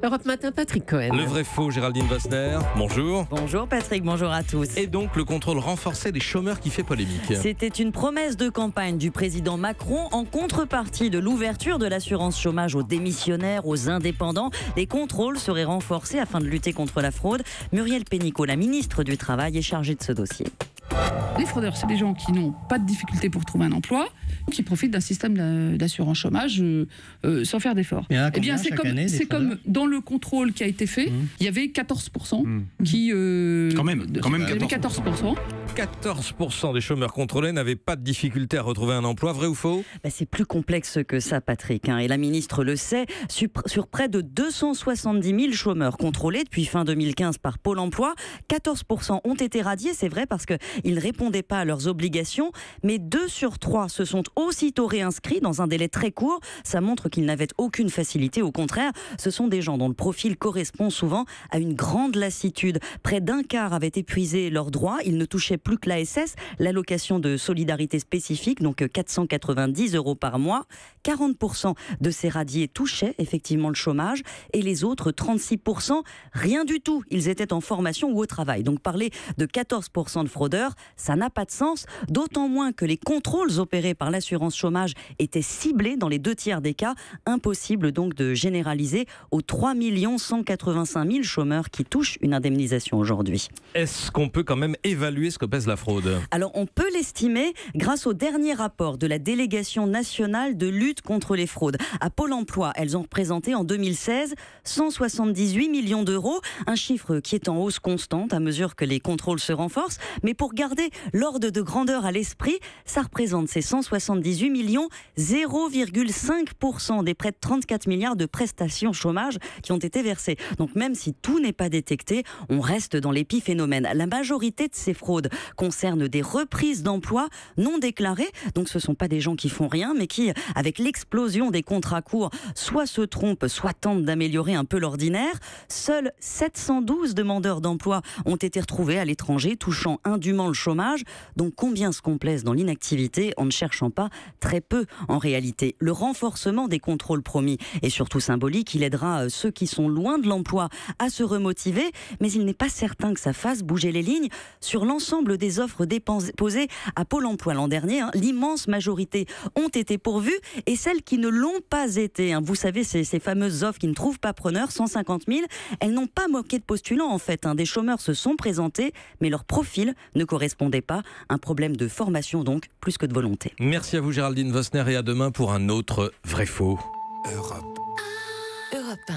Europe Matin, Patrick Cohen. Le vrai faux, Géraldine Wassner. Bonjour. Bonjour Patrick, bonjour à tous. Et donc le contrôle renforcé des chômeurs qui fait polémique. C'était une promesse de campagne du président Macron en contrepartie de l'ouverture de l'assurance chômage aux démissionnaires, aux indépendants. Les contrôles seraient renforcés afin de lutter contre la fraude. Muriel Pénicaud, la ministre du Travail, est chargée de ce dossier. Les fraudeurs, c'est des gens qui n'ont pas de difficulté pour trouver un emploi, qui profitent d'un système d'assurance chômage sans faire d'efforts. Eh bien, c'est comme dans le contrôle qui a été fait, il y avait 14% qui... Quand même, il y avait 14%. 14% des chômeurs contrôlés n'avaient pas de difficulté à retrouver un emploi, vrai ou faux ? C'est plus complexe que ça, Patrick. Et la ministre le sait, sur près de 270 000 chômeurs contrôlés depuis fin 2015 par Pôle emploi, 14% ont été radiés, c'est vrai, parce qu'ils ne répondaient pas à leurs obligations, mais 2 sur 3 se sont aussitôt réinscrits dans un délai très court. Ça montre qu'ils n'avaient aucune facilité, au contraire, ce sont des gens dont le profil correspond souvent à une grande lassitude. Près d'un quart avaient épuisé leurs droits, ils ne touchaient plus que l'ASS, l'allocation de solidarité spécifique, donc 490 € par mois. 40% de ces radiés touchaient effectivement le chômage et les autres 36%, rien du tout. Ils étaient en formation ou au travail. Donc parler de 14% de fraudeurs, ça n'a pas de sens, d'autant moins que les contrôles opérés par l'assurance chômage étaient ciblés dans les 2 tiers des cas. Impossible donc de généraliser aux 3 185 000 chômeurs qui touchent une indemnisation aujourd'hui. Est-ce qu'on peut quand même évaluer ce que pèse la fraude ? Alors on peut l'estimer grâce au dernier rapport de la délégation nationale de lutte contre les fraudes. À Pôle emploi, elles ont représenté en 2016 178 millions d'euros, un chiffre qui est en hausse constante à mesure que les contrôles se renforcent. Mais pour garder l'ordre de grandeur à l'esprit, ça représente ces 178 millions, 0,5% des près de 34 milliards de prestations chômage qui ont été versées. Donc même si tout n'est pas détecté, on reste dans l'épiphénomène. La majorité de ces fraudes concernent des reprises d'emploi non déclarées. Donc ce ne sont pas des gens qui font rien, mais qui, avec l'explosion des contrats courts, soit se trompent, soit tentent d'améliorer un peu l'ordinaire. Seuls 712 demandeurs d'emploi ont été retrouvés à l'étranger, touchant indûment le chômage. Donc combien se complaisent dans l'inactivité en ne cherchant pas? Très peu en réalité. Le renforcement des contrôles promis est surtout symbolique. Il aidera ceux qui sont loin de l'emploi à se remotiver, mais il n'est pas certain que ça fasse bouger les lignes. Sur l'ensemble des offres déposées à Pôle emploi l'an dernier, l'immense majorité ont été pourvues et celles qui ne l'ont pas été, vous savez, ces fameuses offres qui ne trouvent pas preneur, 150 000, elles n'ont pas moqué de postulants en fait. Des chômeurs se sont présentés, mais leur profil ne correspondait pas. Un problème de formation donc, plus que de volonté. Merci à vous Géraldine Wassner et à demain pour un autre vrai faux. Europe 1.